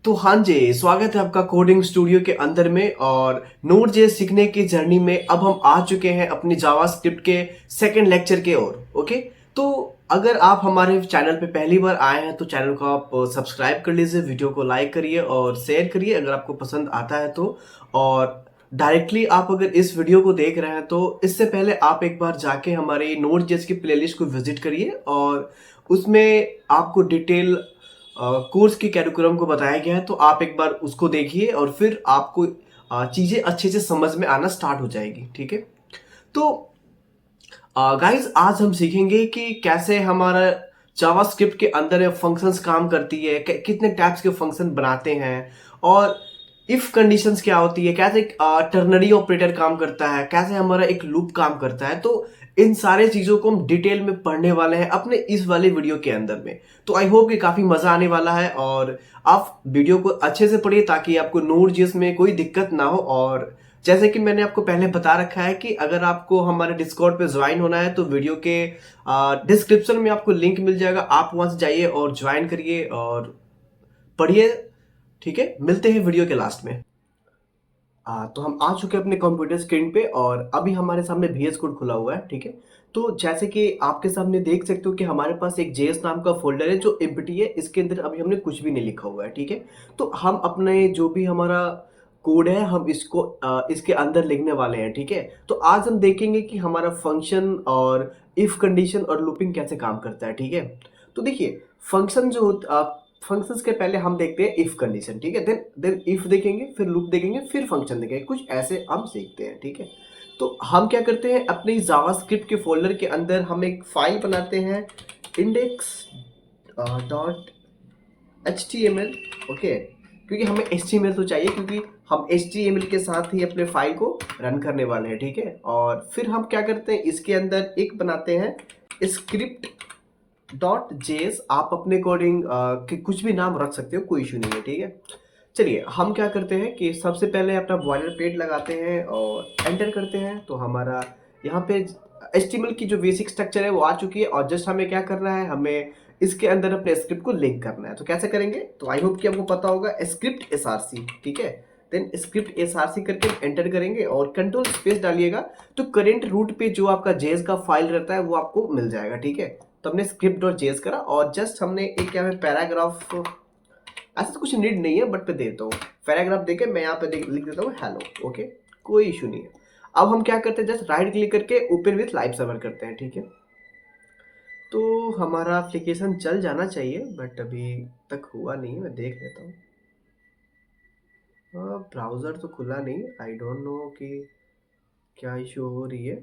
तो हाँ जी, स्वागत है आपका कोडिंग स्टूडियो के अंदर में। और नोड जे सीखने की जर्नी में अब हम आ चुके हैं अपनी जावास्क्रिप्ट के सेकंड लेक्चर के ओर। ओके, तो अगर आप हमारे चैनल पे पहली बार आए हैं तो चैनल को आप सब्सक्राइब कर लीजिए, वीडियो को लाइक करिए और शेयर करिए अगर आपको पसंद आता है तो। और डायरेक्टली आप अगर इस वीडियो को देख रहे हैं तो इससे पहले आप एक बार जाके हमारे नोड जेएस की प्लेलिस्ट को विजिट करिए और उसमें आपको डिटेल कोर्स की कैरिकुलम को बताया गया है, तो आप एक बार उसको देखिए और फिर आपको चीज़ें अच्छे से समझ में आना स्टार्ट हो जाएगी। ठीक है, तो गाइस आज हम सीखेंगे कि कैसे हमारा जावास्क्रिप्ट के अंदर फंक्शंस काम करती है, कितने टाइप्स के फंक्शन बनाते हैं और इफ कंडीशंस क्या होती है, कैसे टर्नरी ऑपरेटर काम करता है, कैसे हमारा एक लूप काम करता है। तो इन सारे चीजों को हम डिटेल में पढ़ने वाले हैं अपने इस वाले वीडियो के अंदर में। तो आई होप कि काफी मजा आने वाला है और आप वीडियो को अच्छे से पढ़िए ताकि आपको नोड जेएस में कोई दिक्कत ना हो। और जैसे कि मैंने आपको पहले बता रखा है कि अगर आपको हमारे डिस्कॉर्ड पे ज्वाइन होना है तो वीडियो के डिस्क्रिप्शन में आपको लिंक मिल जाएगा, आप वहां से जाइए और ज्वाइन करिए और पढ़िए। ठीक है, मिलते हैं वीडियो के लास्ट में। तो हम आ चुके हैं अपने कंप्यूटर स्क्रीन पे और अभी हमारे सामने VS कोड खुला हुआ है। ठीक है, तो जैसे कि आपके सामने देख सकते हो कि हमारे पास एक JS नाम का फोल्डर है जो एम्प्टी है, इसके अंदर अभी हमने कुछ भी नहीं लिखा हुआ है। ठीक है, तो हम अपने जो भी हमारा कोड है हम इसको इसके अंदर लिखने वाले हैं। ठीक है, तो आज हम देखेंगे कि हमारा फंक्शन और इफ कंडीशन और लूपिंग कैसे काम करता है। ठीक है, तो देखिए फंक्शन जो फंक्शंस के पहले हम देखते हैं इफ कंडीशन। ठीक है, देन इफ देखेंगे, फिर लूप देखेंगे, फिर फंक्शन देखेंगे, कुछ ऐसे हम सीखते हैं। ठीक है, तो हम क्या करते हैं अपने जावास्क्रिप्ट के फोल्डर के अंदर हम एक फाइल बनाते हैं इंडेक्स डॉट HTML। ओके, क्योंकि हमें HTML तो चाहिए क्योंकि हम HTML के साथ ही अपने फाइल को रन करने वाले हैं। ठीक है, और फिर हम क्या करते हैं इसके अंदर एक बनाते हैं स्क्रिप्ट डॉट जेएस। आप अपने अकॉर्डिंग कुछ भी नाम रख सकते हो, कोई इशू नहीं है। ठीक है, चलिए हम क्या करते हैं कि सबसे पहले अपना बॉयलर प्लेट लगाते हैं और एंटर करते हैं। तो हमारा यहाँ पे HTML की जो बेसिक स्ट्रक्चर है वो आ चुकी है और जस्ट हमें क्या करना है, हमें इसके अंदर अपने स्क्रिप्ट को लिंक करना है। तो कैसे करेंगे, तो आई होप कि आपको पता होगा स्क्रिप्ट SRC। ठीक है, देन स्क्रिप्ट SRC करके एंटर करेंगे और कंट्रोल स्पेस डालिएगा तो करेंट रूट पे जो आपका जेएस का फाइल रहता है वो आपको मिल जाएगा। ठीक है, तो हमने स्क्रिप्ट डॉट जेएस करा और जस्ट हमने एक क्या है पैराग्राफ, ऐसा तो कुछ नीड नहीं है बट मैं देता हूँ पैराग्राफ देके मैं यहाँ पे लिख देता हूँ हेलो। ओके, कोई इशू नहीं है। अब हम क्या करते हैं, जस्ट राइट क्लिक करके ओपन विथ लाइव सर्वर करते हैं। ठीक है, तो हमारा एप्लीकेशन चल जाना चाहिए बट अभी तक हुआ नहीं है, मैं देख लेता हूँ। ब्राउज़र तो खुला नहीं, आई डोंट नो कि क्या इशू हो रही है।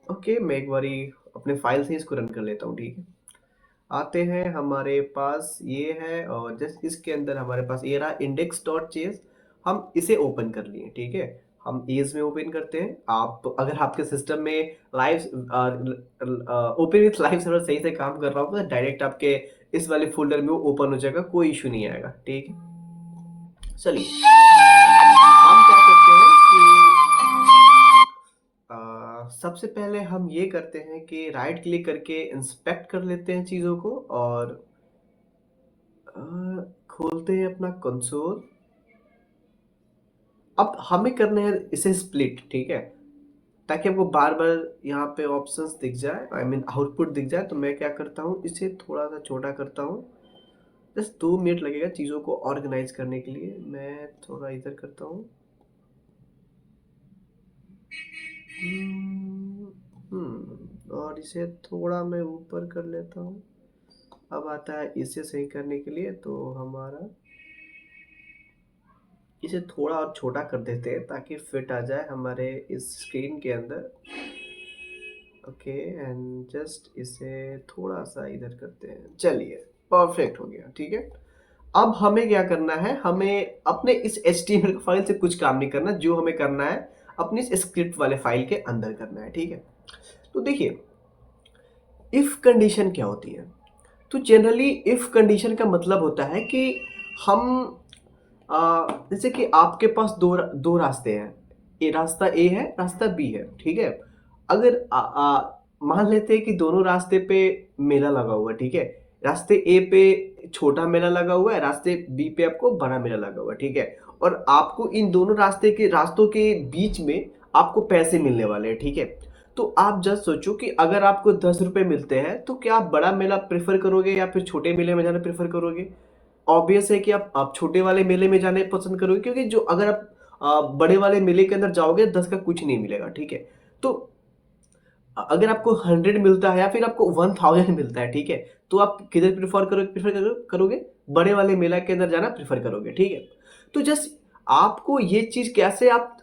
ओके, मैं एक बारी अपने फाइल से इसको रन कर लेता हूँ। ठीक है, आते हैं हमारे पास ये है और जस्ट इसके अंदर हमारे पास ये रहा इंडेक्स डॉट जेएस। हम इसे ओपन कर लिए। ठीक है, हम एज में ओपन करते हैं। आप अगर आपके सिस्टम में live open with live server सही से काम कर रहा होगा तो डायरेक्ट आपके इस वाले फोल्डर में वो ओपन हो जाएगा, कोई इशू नहीं आएगा। ठीक है, चलिए हम क्या करते हैं कि सबसे पहले हम ये करते हैं कि राइट क्लिक करके इंस्पेक्ट कर लेते हैं चीज़ों को और खोलते हैं अपना कंसोल। अब हमें करना है इसे स्प्लिट। ठीक है, ताकि आपको बार बार यहाँ पे ऑप्शंस दिख जाए, आई मीन आउटपुट दिख जाए। तो मैं क्या करता हूँ, इसे थोड़ा सा छोटा करता हूँ। जस्ट 2 मिनट लगेगा चीज़ों को ऑर्गेनाइज करने के लिए। मैं थोड़ा इधर करता हूँ। और इसे थोड़ा मैं ऊपर कर लेता हूँ। अब आता है इसे सही करने के लिए, तो हमारा इसे थोड़ा और छोटा कर देते हैं ताकि फिट आ जाए हमारे इस स्क्रीन के अंदर। ओके, एंड जस्ट इसे थोड़ा सा इधर करते हैं। चलिए, परफेक्ट हो गया। ठीक है, अब हमें क्या करना है, हमें अपने इस HTML फाइल से कुछ काम नहीं करना, जो हमें करना है अपनी इस स्क्रिप्ट वाले फाइल के अंदर करना है। ठीक है, तो देखिए इफ कंडीशन क्या होती है। तो जनरली इफ कंडीशन का मतलब होता है कि हम जैसे कि आपके पास दो दो रास्ते हैं, रास्ता ए है, रास्ता बी है। ठीक है, अगर मान लेते हैं कि दोनों रास्ते पे मेला लगा हुआ है, ठीक है। रास्ते ए पे छोटा मेला लगा हुआ है, रास्ते बी पे आपको बड़ा मेला लगा हुआ है, ठीक है। और आपको इन दोनों रास्तों के बीच में आपको पैसे मिलने वाले हैं, ठीक है। तो आप जस्ट सोचो कि अगर आपको 10 रुपए मिलते हैं तो क्या आप बड़ा मेला प्रेफर करोगे या फिर छोटे मेले में जाना प्रेफर करोगे? ऑब्वियस है कि आप छोटे वाले मेले में जाने पसंद करोगे, क्योंकि जो अगर आप बड़े वाले मेले के अंदर जाओगे 10 का कुछ नहीं मिलेगा, ठीक है। तो अगर आपको 100 मिलता है या फिर आपको 1000 मिलता है, ठीक है, तो आप किधर प्रेफर करोगे? बड़े वाले मेला के अंदर जाना प्रेफर करोगे, ठीक है। तो जस्ट आपको ये चीज कैसे आप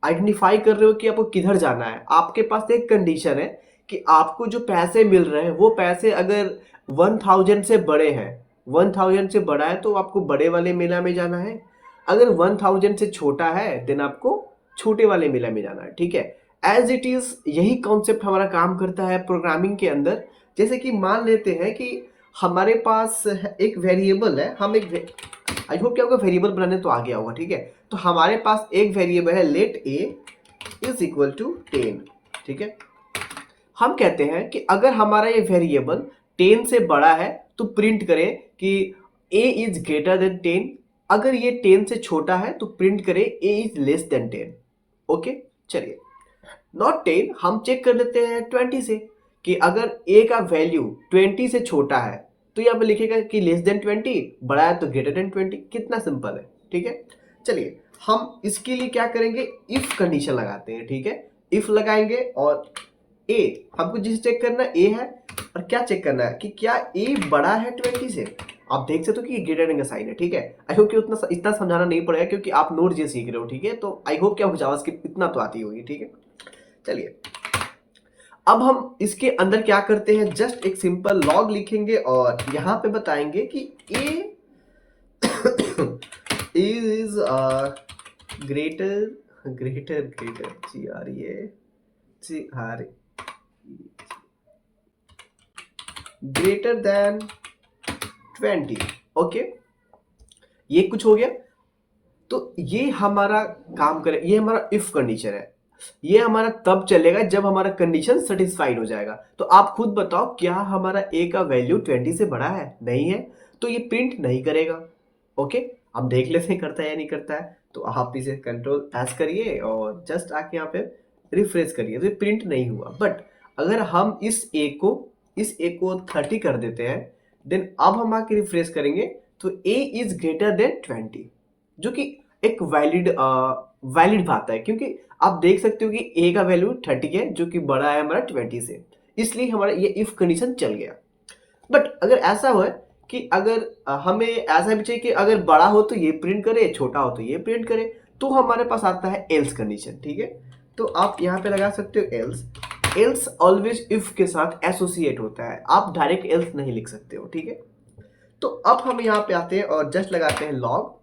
आइडेंटिफाई कर रहे हो कि आपको किधर जाना है? आपके पास एक कंडीशन है कि आपको जो पैसे मिल रहे हैं वो पैसे अगर 1000 से बड़े हैं, 1000 से बड़ा है तो आपको बड़े वाले मेला में जाना है। अगर 1000 से छोटा है देन आपको छोटे वाले मेला में जाना है, ठीक है। एज इट इज यही कॉन्सेप्ट हमारा काम करता है प्रोग्रामिंग के अंदर। जैसे कि मान लेते हैं कि हमारे पास एक वेरिएबल है, हम एक आई होप कि आपको वेरिएबल बनाने तो आ गया होगा, ठीक है। तो हमारे पास एक वेरिएबल है let A is equal to 10, ठीक है। हम कहते हैं कि अगर हमारा ये वेरिएबल 10 से बड़ा है तो प्रिंट करें कि a इज ग्रेटर देन 10। अगर ये 10 से छोटा है तो प्रिंट करें a is less then 10। Okay, चलिए नॉट 10, हम चेक कर लेते हैं 20 से कि अगर a का वैल्यू 20 से छोटा है तो यहाँ पे लिखेगा कि लेस देन 20, बड़ा है तो ग्रेटर देन 20। कितना सिंपल है, ठीक है। चलिए हम इसके लिए क्या करेंगे, इफ कंडीशन लगाते हैं, ठीक है। इफ लगाएंगे और a, हमको जिसे चेक करना a है, और क्या चेक करना है कि क्या a बड़ा है 20 से। आप देख सकते हो कि ये ग्रेटर देन का साइन है, ठीक है। आई होप कि उतना इतना समझाना नहीं पड़ेगा क्योंकि आप नोड जे सीख रहे हो, ठीक है। तो आई होप कि आपको जावास्क्रिप्ट इतना तो आती होगी, ठीक है। चलिए अब हम इसके अंदर क्या करते हैं, जस्ट एक सिंपल लॉग लिखेंगे और यहां पे बताएंगे कि a is greater greater than 20। Okay, ये कुछ हो गया। तो ये हमारा काम करे, ये हमारा इफ कंडीशन है। ये हमारा तब चलेगा जब हमारा कंडीशन सेटिस्फाइड हो जाएगा। तो आप खुद बताओ क्या हमारा a का वैल्यू 20 से बड़ा है? नहीं है, तो ये प्रिंट नहीं करेगा। ओके, अब देख लेते हैं करता है या नहीं करता है। तो आप इसे कंट्रोल एस करिए और जस्ट आके यहाँ पे रिफ्रेश करिए, तो ये प्रिंट नहीं हुआ। बट अगर हम इस a को 30 कर देते हैं, देन अब हम आके रिफ्रेश करेंगे तो a इज ग्रेटर देन 20, जो कि एक वैलिड बात है, क्योंकि आप देख सकते हो कि a का वैल्यू 30 है जो कि बड़ा है हमारा 20 से, इसलिए हमारा ये इफ कंडीशन चल गया। बट अगर ऐसा हो कि अगर हमें ऐसा भी चाहिए कि अगर बड़ा हो तो ये प्रिंट करे, छोटा हो तो ये प्रिंट करे, तो हमारे पास आता है एल्स कंडीशन, ठीक है। तो आप यहाँ पे लगा सकते हो एल्स। एल्स ऑलवेज इफ के साथ एसोसिएट होता है, आप डायरेक्ट एल्स नहीं लिख सकते हो, ठीक है। तो अब हम यहाँ पे आते हैं और जस्ट लगाते हैं लॉग,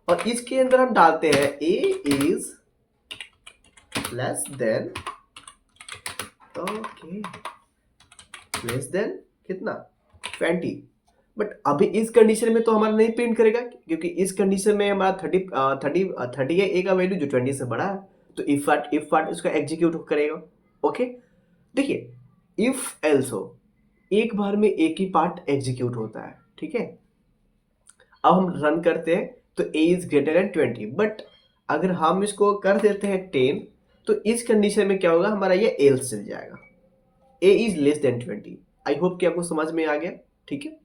और इसके अंदर हम डालते हैं a is less then, okay, less than कितना 20। बट अभी इस कंडीशन में तो हमारा नहीं प्रिंट करेगा, क्योंकि इस कंडीशन में हमारा 30 है a का वैल्यू जो 20 से बड़ा है। तो इफ पार्ट उसका एग्जीक्यूट करेगा। ओके, देखिए इफ एल्स हो, एक बार में एक ही पार्ट एग्जीक्यूट होता है, ठीक है। अब हम रन करते हैं तो a is greater than 20, but अगर हम इसको कर देते हैं 10 तो इस कंडीशन में क्या होगा, हमारा ये एल्स चल जाएगा, a is less then 20। I hope कि आपको समझ में आ गया, ठीक है।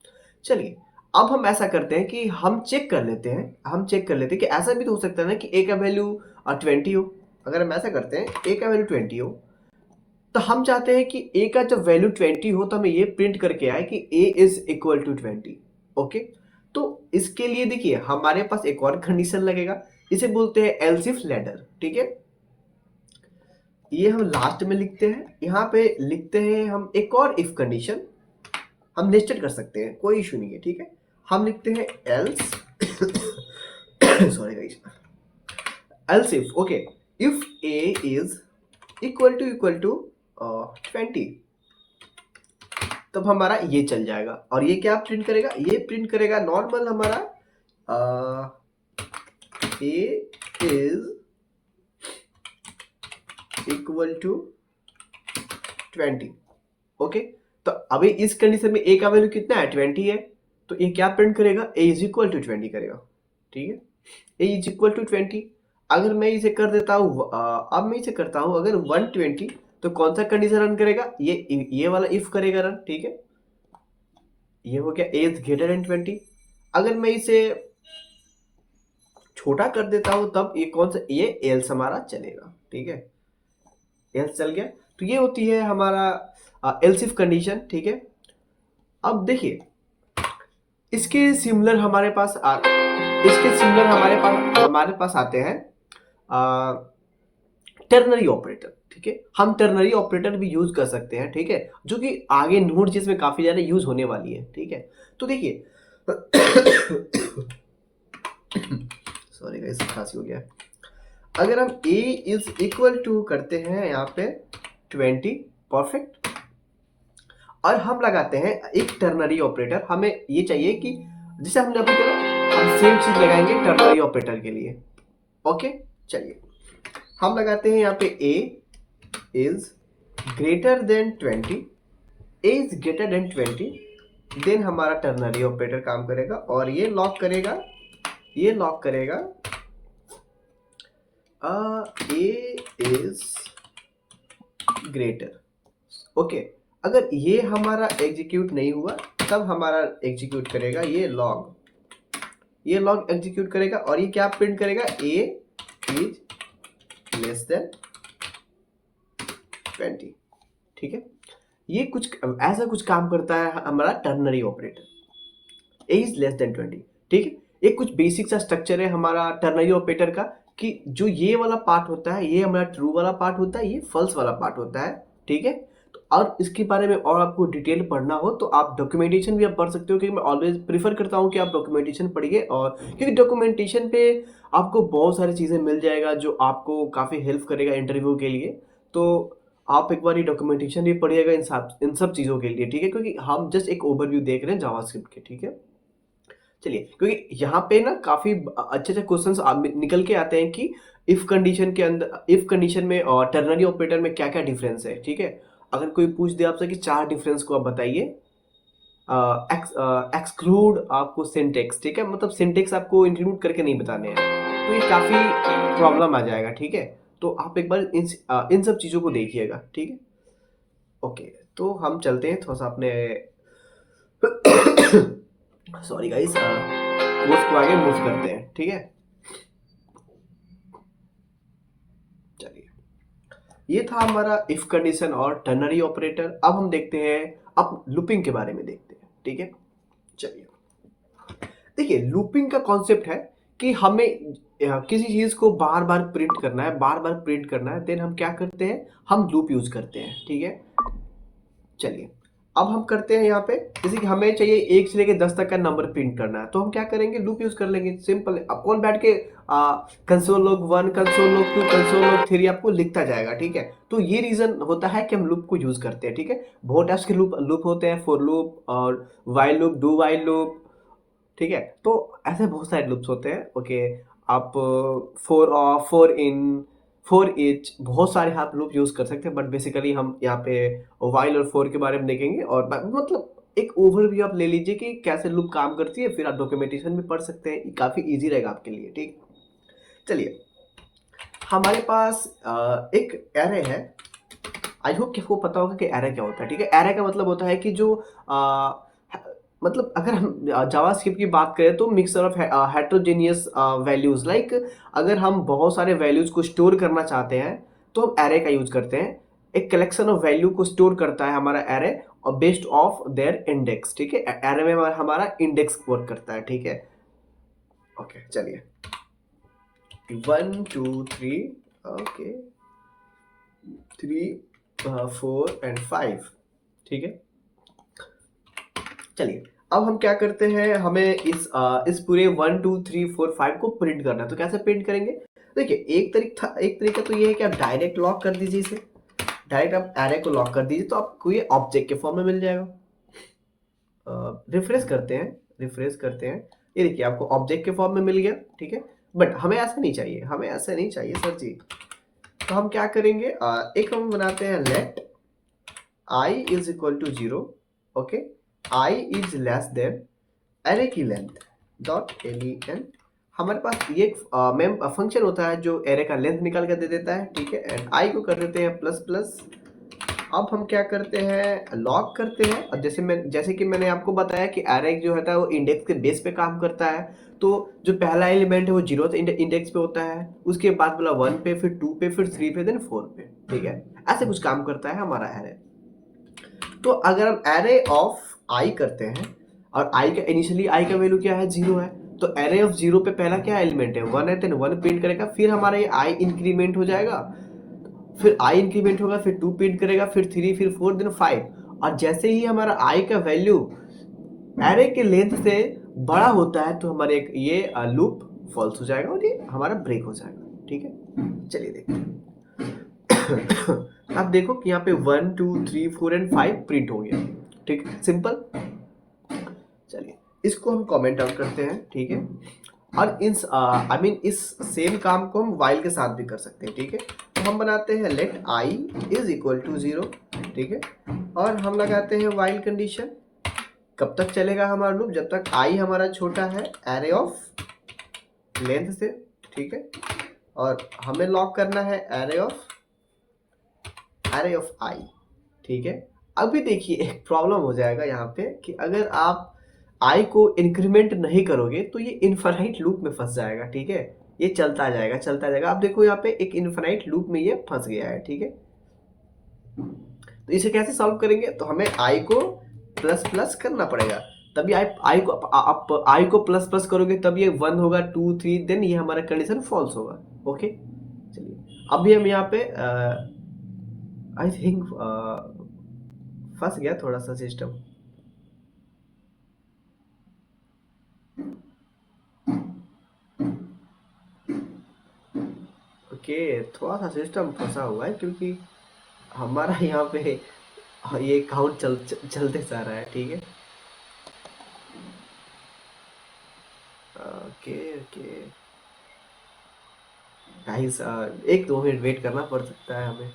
चलिए अब हम ऐसा करते हैं कि हम चेक कर लेते हैं कि ऐसा भी तो हो सकता है ना कि a का वैल्यू 20 हो। अगर हम ऐसा करते हैं a का वैल्यू 20 हो, तो हम चाहते हैं कि a का जब वैल्यू 20 हो तो हमें ये प्रिंट करके आए कि a is equal to 20। Okay, तो इसके लिए देखिए हमारे पास एक और कंडीशन लगेगा, इसे बोलते हैं एल्स इफ लैडर, ठीक है। ये हम लास्ट में लिखते हैं, यहाँ पे लिखते हैं हम एक और इफ कंडीशन, हम नेस्टेड कर सकते हैं, कोई इशू नहीं है, ठीक है। हम लिखते हैं else sorry guys, else if, okay, if a is equal to 20, तब हमारा ये चल जाएगा। और ये क्या प्रिंट करेगा, ये प्रिंट करेगा नॉर्मल हमारा a is equal to 20। Okay, तो अभी इस कंडीशन में ए का वैल्यू कितना है, 20 है, तो ये क्या प्रिंट करेगा, ए इज इक्वल टू 20 करेगा। ठीक है, ए इज इक्वल टू 20। अगर मैं इसे कर देता हूँ, अब मैं इसे करता हूँ अगर 120, तो कौन सा कंडीशन रन करेगा, ये वाला इफ करेगा रन। ठीक है, ये हो गया ए इज ग्रेटर देन 20। अगर मैं इसे छोटा कर देता हूं तब ये कौन सा, ये एल्स हमारा चलेगा। ठीक है, एल्स चल गया, तो ये होती है हमारा एल्स इफ कंडीशन। ठीक है, अब देखिए इसके सिमिलर हमारे पास आते हैं टर्नरी ऑपरेटर। ठीक है, हम टर्नरी ऑपरेटर भी यूज कर सकते हैं। ठीक है, जो कि आगे नोड जेएस में काफी ज्यादा यूज होने वाली है। ठीक है, तो देखिए सॉरी गाइस, खांसी हो गया। अगर हम a इज इक्वल टू करते हैं यहाँ पे 20, परफेक्ट, और हम लगाते हैं एक टर्नरी ऑपरेटर। हमें ये चाहिए कि जैसे हमने अभी करा, हम सेम चीज लगाएंगे टर्नरी ऑपरेटर के लिए। ओके, चलिए हम लगाते हैं यहाँ पे a is greater than 20, a is greater than 20, then हमारा टर्नरी ऑपरेटर काम करेगा और ये लॉक करेगा a इज ग्रेटर। ओके, अगर ये हमारा एग्जीक्यूट नहीं हुआ तब हमारा एग्जीक्यूट करेगा ये लॉग एग्जीक्यूट करेगा और ये क्या प्रिंट करेगा, a इज लेस देन 20। ठीक है, ये ऐसा कुछ काम करता है हमारा ternary operator, a is less then 20। ठीक है, एक कुछ बेसिक सा स्ट्रक्चर है हमारा टर्नरी ऑपरेटर का, कि जो ये वाला पार्ट होता है ये हमारा ट्रू वाला पार्ट होता है, ये फॉल्स वाला पार्ट होता है। ठीक है, तो और इसके बारे में और आपको डिटेल पढ़ना हो तो आप डॉक्यूमेंटेशन भी आप पढ़ सकते हो, क्योंकि मैं ऑलवेज प्रीफर करता हूँ कि आप डॉक्यूमेंटेशन पढ़िए, और क्योंकि डॉक्यूमेंटेशन पे आपको बहुत सारी चीज़ें मिल जाएगा जो आपको काफ़ी हेल्प करेगा इंटरव्यू के लिए। तो आप एक बार ये डॉक्यूमेंटेशन भी पढ़िएगा इन सब चीज़ों के लिए। ठीक है, क्योंकि हम जस्ट एक ओवरव्यू देख रहे हैं जावास्क्रिप्ट के। ठीक है, चलिए, क्योंकि यहाँ पे ना काफी अच्छे क्वेश्चंस निकल के आते हैं कि इफ कंडीशन में और टर्नरी ऑपरेटर में क्या क्या डिफरेंस है। ठीक है, अगर कोई पूछ दे आपसे कि 4 डिफरेंस को आप बताइए, एक्सक्लूड आपको सिंटेक्स। ठीक है, मतलब सिंटेक्स आपको इंक्लूड करके नहीं बताने हैं, तो ये काफी प्रॉब्लम आ जाएगा। ठीक है, तो आप एक बार इन सब चीजों को देखिएगा। ठीक है, ओके, तो हम चलते हैं थोड़ा सा अपने सॉरी गाइस, कोर्स को आगे मूव करते हैं। ठीक है, चलिए, ये था हमारा इफ कंडीशन और टर्नरी ऑपरेटर। अब हम देखते हैं, अब लूपिंग के बारे में देखते हैं। ठीक है, चलिए, देखिए लूपिंग का कॉन्सेप्ट है कि हमें किसी चीज को बार बार प्रिंट करना है, देन हम क्या करते हैं, हम लूप यूज करते हैं। ठीक है, चलिए, अब हम करते हैं यहाँ पे, जैसे कि हमें चाहिए 1 से लेकर 10 तक का नंबर प्रिंट करना है, तो हम क्या करेंगे, लूप यूज कर लेंगे। सिंपल है, अब कौन बैठ के console log 1, console log 2, console log 3 आपको लिखता जाएगा। ठीक है, तो ये रीजन होता है कि हम लूप को यूज करते हैं। ठीक है, बहुत टाइप्स के लूप होते हैं, फॉर लूप और while loop, do while loop. ठीक है, तो ऐसे बहुत सारे लूप्स होते हैं। ओके, आप फोर इन, फोर ईच, बहुत सारे आप लूप यूज कर सकते हैं, बट बेसिकली हम यहाँ पे वाइल और फोर के बारे में देखेंगे, और मतलब एक ओवरव्यू आप ले लीजिए कि कैसे लूप काम करती है, फिर आप डॉक्यूमेंटेशन भी पढ़ सकते हैं, काफी इजी रहेगा आपके लिए। ठीक, चलिए, हमारे पास एक एरे है। आई होप कि आपको पता होगा कि एरे क्या होता है। ठीक है, एरे का मतलब होता है कि जो मतलब अगर हम जावास्क्रिप्ट की बात करें तो mixture of heterogeneous values, like अगर हम बहुत सारे वैल्यूज को स्टोर करना चाहते हैं तो हम एरे का यूज करते हैं। एक कलेक्शन ऑफ वैल्यू को स्टोर करता है हमारा एरे, और बेस्ड ऑफ देयर इंडेक्स। ठीक है, एरे में हमारा इंडेक्स वर्क करता है। ठीक है, ओके, चलिए, 1 2 3, ओके, 3 4 एंड 5। ठीक है, चलिए, अब हम क्या करते हैं, हमें इस पूरे 1 2 3 4 5 को प्रिंट करना है, तो कैसे प्रिंट करेंगे। देखिए, एक तरीका तो ये है कि आप डायरेक्ट लॉक कर दीजिए इसे, डायरेक्ट आप एरे को लॉक कर दीजिए तो आपको ये ऑब्जेक्ट के फॉर्म में मिल जाएगा। रिफ्रेश करते हैं, ये देखिए आपको ऑब्जेक्ट के फॉर्म में मिल गया। ठीक है, बट हमें ऐसा नहीं चाहिए, सर जी। तो हम क्या करेंगे, एक हम बनाते हैं let I is equal to 0, okay, I is less than array की लेंथ डॉट len। हमारे पास ये मेम फंक्शन होता है जो एरे का लेंथ निकाल कर दे देता है, ठीक है। एंड आई को कर देते हैं प्लस प्लस। अब हम क्या करते हैं, लॉग करते हैं। और जैसे कि मैंने आपको बताया कि एरे जो होता है वो इंडेक्स के बेस पे काम करता है। तो जो पहला एलिमेंट है वो 0th इंडेक्स पे होता है, उसके बाद बोला 1 पे, फिर 2 पे, फिर 3 पे, देन 4 पे, ठीक है। ऐसे कुछ काम करता है हमारा एरे। तो अगर हम एरे ऑफ आई करते हैं और आई का इनिशियली आई का वैल्यू क्या है, 0 है, तो एरे ऑफ 0 पे पहला क्या एलिमेंट है, 1 है, देन 1 प्रिंट करेगा, फिर हमारा ये आई इंक्रीमेंट हो जाएगा, फिर आई इंक्रीमेंट होगा, फिर 2 प्रिंट करेगा, फिर 3, फिर 4, देन 5। और जैसे ही हमारा आई का वैल्यू एरे के लेंथ से बड़ा होता है तो हमारे ये लूप फॉल्स हो जाएगा और ये हमारा ब्रेक हो जाएगा, ठीक है। चलिए देखते हैं। अब देखो कि यहाँ पे 1 2 3 4 एंड 5 प्रिंट हो गया, ठीक है, सिंपल। चलिए इसको हम कमेंट आउट करते हैं, ठीक है। और इस सेम काम को हम वाइल के साथ भी कर सकते हैं, ठीक है। तो हम बनाते हैं let I is equal to 0, ठीक है, और हम लगाते हैं वाइल कंडीशन। कब तक चलेगा हमारा लूप, जब तक आई हमारा छोटा है एरे ऑफ लेंथ से, ठीक है। और हमें लॉक करना है एरे ऑफ आई, ठीक है। अभी देखिए एक प्रॉब्लम हो जाएगा यहाँ पे कि अगर आप आई को इंक्रीमेंट नहीं करोगे तो ये इनफाइनाइट लूप में फंस जाएगा, ठीक है। ये चलता जाएगा चलता जाएगा। आप देखो यहाँ पे एक इनफाइनाइट लूप में ये फंस गया है, ठीक है। तो इसे कैसे सॉल्व करेंगे, तो हमें आई को प्लस प्लस करना पड़ेगा, तभी आप आई को प्लस प्लस करोगे तब ये 1 होगा, 2 3, देन ये हमारा कंडीशन फॉल्स होगा, ओके। चलिए अभी हम यहाँ पे आई थिंक फंस गया थोड़ा सा सिस्टम। ओके, थोड़ा सा सिस्टम फंसा हुआ है क्योंकि हमारा यहाँ पे ये काउंट चलते जा रहा है, ठीक है। Okay okay guys, 1-2 minute wait करना पड़ सकता है हमें।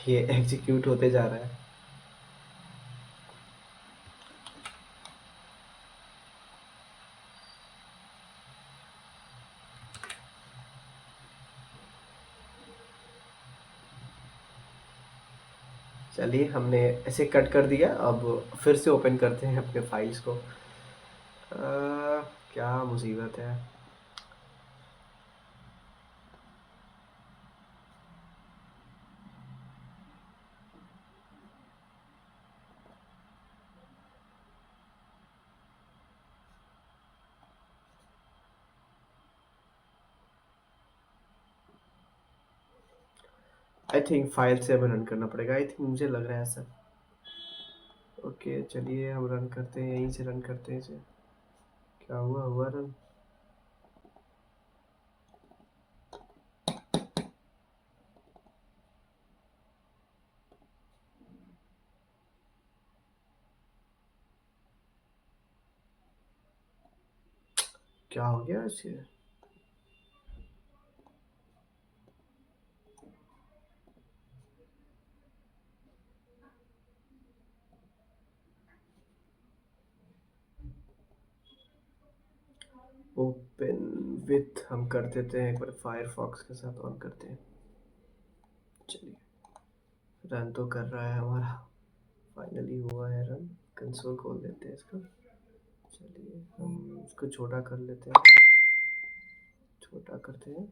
ये एग्जीक्यूट होते जा रहा है। चलिए हमने ऐसे कट कर दिया, अब फिर से ओपन करते हैं अपने फाइल्स को। क्या मुसीबत है। आई थिंक फाइल से हमें रन करना पड़ेगा, आई थिंक मुझे लग रहा है ऐसा। ओके चलिए हम रन करते हैं, यहीं से रन करते हैं इसे। क्या हुआ रन। क्या हो गया इसे। ओपन विथ हम कर देते हैं एक बार, फायरफॉक्स के साथ ऑन करते हैं। चलिए रन तो कर रहा है हमारा, फाइनली हुआ है रन। कंसोल खोल देते हैं इसका। चलिए हम इसको छोटा कर लेते हैं, छोटा करते हैं।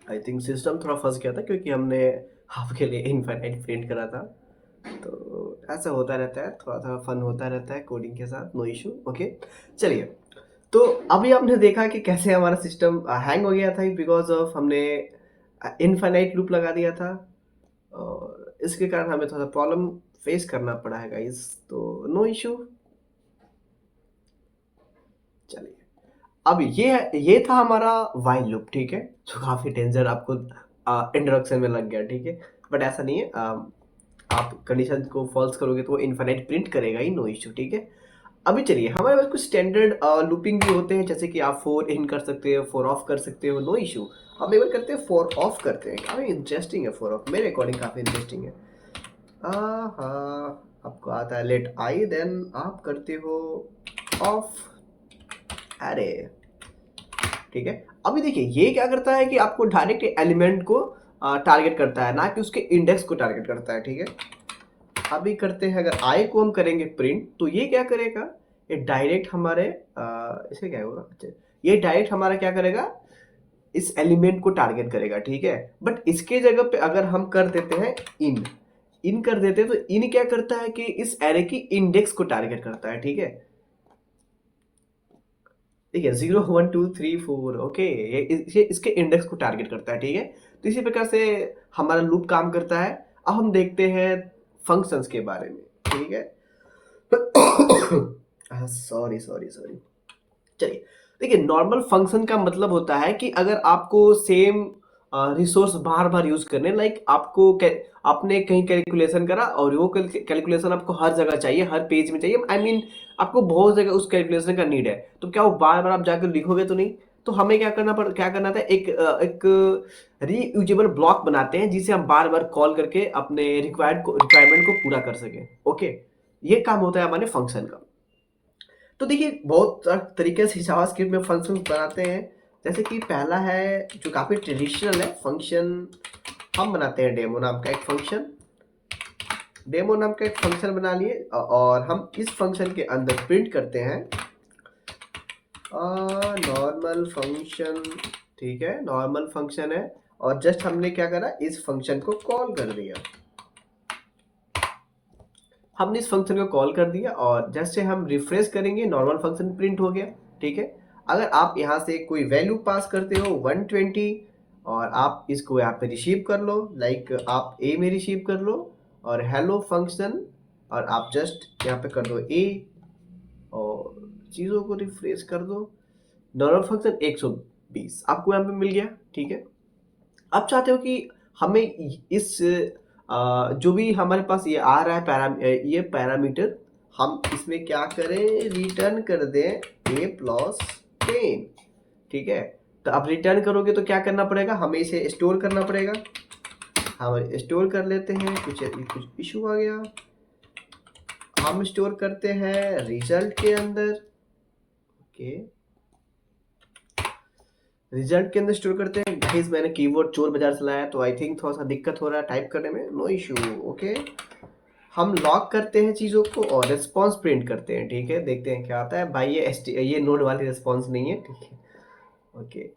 आई थिंक सिस्टम थोड़ा फंस गया था क्योंकि हमने हाफ के लिए इनफाइनाइट प्रिंट करा था, तो ऐसा होता रहता है, थोड़ा थोड़ा फन होता रहता है कोडिंग के साथ, नो इशू, ओके। चलिए तो अभी आपने देखा कि कैसे हमारा सिस्टम हैंग हो गया था बिकॉज ऑफ हमने इनफाइनाइट लूप लगा दिया था, और इसके कारण हमें थोड़ा प्रॉब्लम फेस करना पड़ा है गाइस, तो नो इशू। चलिए अब ये था हमारा वाइल लूप, ठीक है, जो काफ़ी टेंशन आपको इंट्रोडक्शन में लग गया, ठीक है, बट ऐसा नहीं है। आप कंडीशन को फॉल्स करोगे तो वो इनफाइनाइट प्रिंट करेगा ही, नो इश्यू, ठीक है। अभी चलिए हमारे पास कुछ स्टैंडर्ड लूपिंग भी होते हैं, जैसे कि आप 4 इन कर सकते हो, 4 ऑफ कर सकते हो, नो इशू। हम एक बार करते हैं 4 ऑफ करते हैं, काफ़ी इंटरेस्टिंग है 4 ऑफ, मेरे अकॉर्डिंग काफ़ी इंटरेस्टिंग है। हाँ, आपको आता है लेट आई, देन आप करते हो ऑफ अरे, ठीक है। अभी देखिए ये क्या करता है कि आपको डायरेक्ट एलिमेंट को टारगेट करता है, ना कि उसके इंडेक्स को टारगेट करता है, ठीक है। अभी करते हैं, अगर आई को हम करेंगे प्रिंट तो ये क्या करेगा, ये डायरेक्ट हमारे इसे क्या होगा, अच्छा, ये डायरेक्ट हमारा क्या करेगा, इस एलिमेंट को टारगेट करेगा, ठीक है। बट इसके जगह पे अगर हम कर देते हैं इन, इन कर देते हैं, तो इन क्या करता है कि इस एरे की इंडेक्स को टारगेट करता है, ठीक है। ठीक है, 0 1 2 3 4, ओके, ये इसके इंडेक्स को टारगेट करता है, ठीक है। तो इसी प्रकार से हमारा लूप काम करता है। अब हम देखते हैं फंक्शंस के बारे में, ठीक है। सॉरी सॉरी सॉरी, चलिए देखिए, नॉर्मल फंक्शन का मतलब होता है कि अगर आपको सेम रिसोर्स बार बार यूज करने, लाइक आपने कहीं कैलकुलेशन करा और वो कैलकुलेशन आपको हर जगह चाहिए, हर पेज में चाहिए, आई मीन आपको बहुत जगह उस कैलकुलेशन का नीड है, तो क्या वो बार बार आप जाकर लिखोगे तो नहीं। तो हमें क्या करना था, एक रीयूजेबल ब्लॉक बनाते हैं जिसे हम बार बार कॉल करके अपने रिक्वायरमेंट को पूरा कर सकें, ओके। ये काम होता है हमारे फंक्शन का। तो देखिए बहुत तरीके से जावास्क्रिप्ट में फंक्शन बनाते हैं, जैसे कि पहला है जो काफ़ी ट्रेडिशनल है फंक्शन, हम बनाते हैं डेमो नाम का एक फंक्शन। डेमो नाम का एक फंक्शन बना लिए और हम इस फंक्शन के अंदर प्रिंट करते हैं नॉर्मल फंक्शन, ठीक है, नॉर्मल फंक्शन है। और जस्ट हमने क्या करा, इस फंक्शन को कॉल कर दिया, हमने इस फंक्शन को कॉल कर दिया और जैसे हम रिफ्रेश करेंगे नॉर्मल फंक्शन प्रिंट हो गया, ठीक है। अगर आप यहाँ से कोई वैल्यू पास करते हो 120 और आप इसको यहाँ पे रिसीव कर लो, लाइक आप ए में रिसीव कर लो और हेलो फंक्शन, और आप जस्ट यहाँ पे कर दो ए और चीज़ों को रिफ्रेश कर दो, नॉर्मल फंक्शन 120 आपको यहाँ पे मिल गया, ठीक है। आप चाहते हो कि हमें इस जो भी हमारे पास ये आ रहा है ये पैरामीटर, हम इसमें क्या करें, रिटर्न कर दें a+10, ठीक है। तो अब रिटर्न करोगे तो क्या करना पड़ेगा, हमें इसे स्टोर करना पड़ेगा। हम स्टोर कर लेते हैं, कुछ इशू आ गया, हम स्टोर करते हैं रिजल्ट के अंदर, ओके, रिजल्ट के अंदर स्टोर करते हैं। गाइस मैंने कीबोर्ड चोर बाजार से लाया तो आई थिंक थोड़ा सा दिक्कत हो रहा है टाइप करने में, नो इशू, ओके। हम लॉक करते हैं चीज़ों को और रिस्पॉन्स प्रिंट करते हैं, ठीक है। देखते हैं क्या आता है भाई, ये नोड वाली रिस्पॉन्स नहीं है, ठीक है, ओके।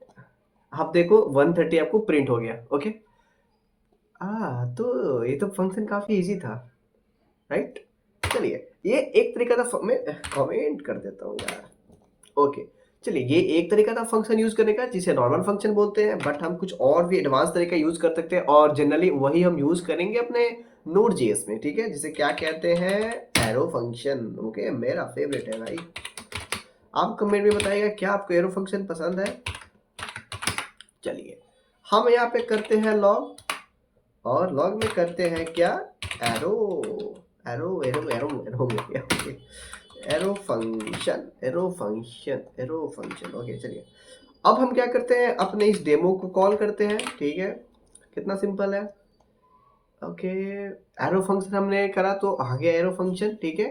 आप देखो 130 आपको प्रिंट हो गया, ओके। तो ये तो फंक्शन काफ़ी इजी था, राइट। चलिए ये एक तरीका था, मैं कमेंट कर देता हूँ यार, ओके। चलिए ये एक तरीका था फंक्शन यूज करने का जिसे नॉर्मल फंक्शन बोलते हैं, बट हम कुछ और भी एडवांस तरीका यूज कर सकते हैं और जनरली वही हम यूज करेंगे अपने नोड जेएस में, ठीक है, जिसे क्या कहते हैं, एरो फंक्शन, ओके। मेरा फेवरेट है भाई, आप कमेंट में बताइएगा क्या आपको एरो फंक्शन पसंद है। चलिए हम यहाँ पे करते हैं लॉग, और लॉग में करते हैं क्या, arrow arrow arrow arrow arrow में arrow function, arrow function, arrow function, okay. चलिए अब हम क्या करते हैं, अपने इस डेमो को कॉल करते हैं, ठीक है, कितना सिंपल है, ओके। एरो फंक्शन हमने करा तो आ गया एरो फंक्शन, ठीक है।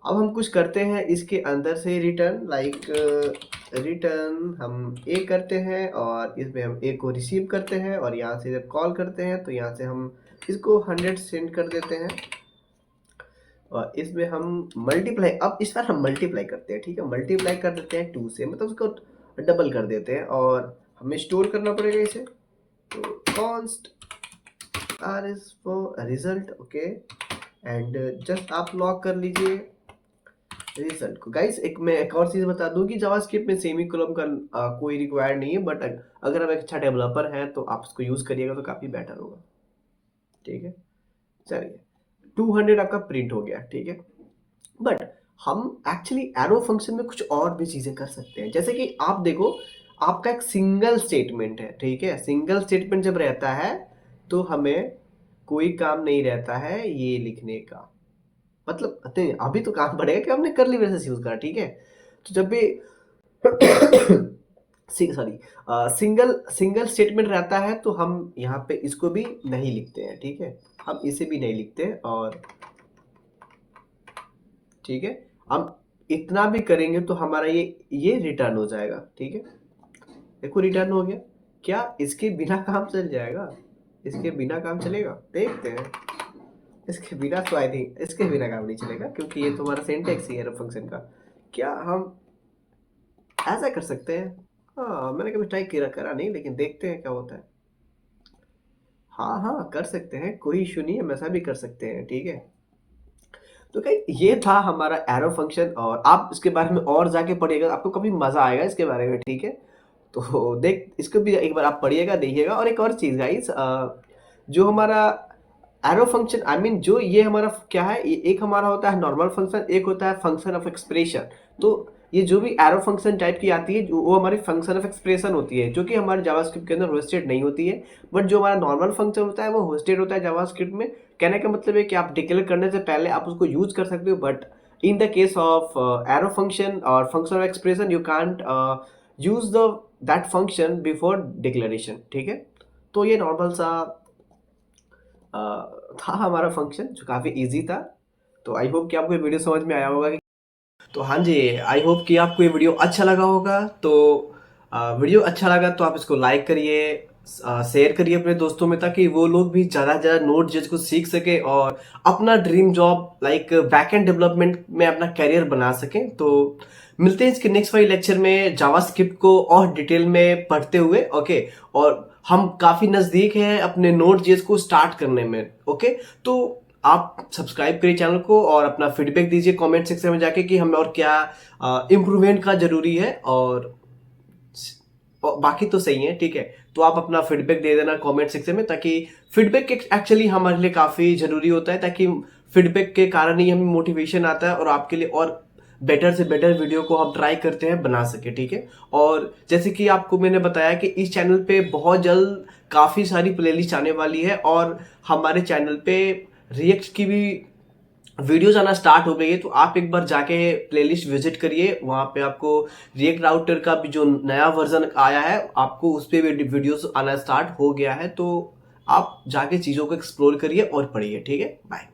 अब हम कुछ करते हैं इसके अंदर से रिटर्न, लाइक रिटर्न हम ए करते हैं और इसमें हम ए को रिसीव करते हैं और यहाँ से जब कॉल करते हैं तो यहाँ से हम इसको 100 सेंड कर देते हैं और इसमें हम मल्टीप्लाई, अब इस बार हम मल्टीप्लाई करते हैं, ठीक है, मल्टीप्लाई कर देते हैं 2 से, मतलब उसको डबल कर देते हैं और हमें स्टोर करना पड़ेगा इसे, तो const R is for result, okay. And just आप लॉक कर लीजिए रिजल्ट को। गाइस मैं एक और चीज़ बता दूं कि जावास्क्रिप्ट में सेमीकोलन का कोई रिक्वायर्ड नहीं है, बट अगर आप एक अच्छा डेवलपर हैं तो आप उसको यूज़ करिएगा तो काफ़ी बेटर होगा, ठीक है। चलिए 200 आपका प्रिंट हो गया, ठीक है। बट हम एक्चुअली एरो फंक्शन में कुछ और भी चीज़ें कर सकते हैं, जैसे कि आप देखो आपका एक सिंगल स्टेटमेंट है, ठीक है। सिंगल स्टेटमेंट जब रहता है तो हमें कोई काम नहीं रहता है ये लिखने का, मतलब नहीं, अभी तो काम पड़ेगा कि हमने करली ब्रेसेस यूज करा, ठीक है। तो जब भी सॉरी सिंगल सिंगल स्टेटमेंट रहता है तो हम यहाँ पे इसको भी नहीं लिखते हैं, ठीक है, हम इसे भी नहीं लिखते हैं। और ठीक है, हम इतना भी करेंगे तो हमारा ये रिटर्न हो जाएगा, ठीक है। देखो रिटर्न हो गया, क्या इसके बिना काम चल जाएगा? इसके बिना काम चलेगा? देखते हैं। इसके बिना तो आई थिंक इसके बिना काम नहीं चलेगा, क्योंकि ये तुम्हारा सिंटेक्स ही है फंक्शन का। क्या हम ऐसा कर सकते हैं? हाँ, मैंने कभी ट्राई करा नहीं, लेकिन देखते हैं क्या होता है। हाँ हाँ, कर सकते हैं, कोई इशू नहीं है, हम ऐसा भी कर सकते हैं, ठीक है। तो कहीं ये था हमारा एरो फंक्शन, और आप इसके बारे में और जाके पढ़िएगा, आपको कभी मजा आएगा इसके बारे में, ठीक है। तो देख इसको भी एक बार आप पढ़िएगा, देखिएगा। और एक और चीज गाइस, जो हमारा एरो फंक्शन आई मीन जो ये हमारा क्या है, एक हमारा होता है नॉर्मल फंक्शन, एक होता है फंक्शन ऑफ एक्सप्रेशन। तो ये जो भी एरो फंक्शन टाइप की आती है वो हमारी फंक्शन ऑफ एक्सप्रेशन होती है, जो कि हमारे जावास्क्रिप्ट के अंदर होस्टेड नहीं होती है। बट जो हमारा नॉर्मल फंक्शन होता है वो होस्टेड होता है जावास्क्रिप्ट में। कहने का मतलब है कि आप डिक्लेयर करने से पहले आप उसको यूज कर सकते हो, but in the case of arrow function और function of expression you can't use the that function before declaration, ठीक है। तो ये नॉर्मल सा था हमारा फंक्शन, जो काफ़ी इजी था। तो आई होप कि आपको ये वीडियो समझ में आया होगा कि तो हाँ जी, आई होप कि आपको ये वीडियो अच्छा लगा होगा। तो वीडियो अच्छा लगा तो आप इसको लाइक करिए, शेयर करिए अपने दोस्तों में, ताकि वो लोग भी ज़्यादा से ज़्यादा नोड जेएस को सीख सके और अपना dream job like backend development में अपना कैरियर बना सकें। तो मिलते हैं इसके नेक्स्ट वाले लेक्चर में जावास्क्रिप्ट को और डिटेल में पढ़ते हुए, ओके। और हम काफ़ी नज़दीक हैं अपने नोड जेएस को स्टार्ट करने में, ओके। तो आप सब्सक्राइब करिए चैनल को और अपना फीडबैक दीजिए कमेंट सेक्शन में जाके कि हमें और क्या इम्प्रूवमेंट का जरूरी है। और बाकी तो सही है, ठीक है। तो आप अपना फीडबैक दे देना कमेंट सेक्शन में, ताकि फीडबैक एक्चुअली हमारे लिए काफ़ी ज़रूरी होता है, ताकि फीडबैक के कारण ही हमें मोटिवेशन आता है और आपके लिए और बेटर से बेटर वीडियो को हम ट्राई करते हैं बना सके, ठीक है। और जैसे कि आपको मैंने बताया कि इस चैनल पे बहुत जल्द काफ़ी सारी प्लेलिस्ट आने वाली है, और हमारे चैनल पे रिएक्ट की भी वीडियोज आना स्टार्ट हो गई है। तो आप एक बार जाके प्लेलिस्ट विजिट करिए, वहाँ पे आपको रिएक्ट राउटर का भी जो नया वर्जन आया है आपको उस पर भी वीडियोज आना स्टार्ट हो गया है। तो आप जाके चीज़ों को एक्सप्लोर करिए और पढ़िए, ठीक है। बाय।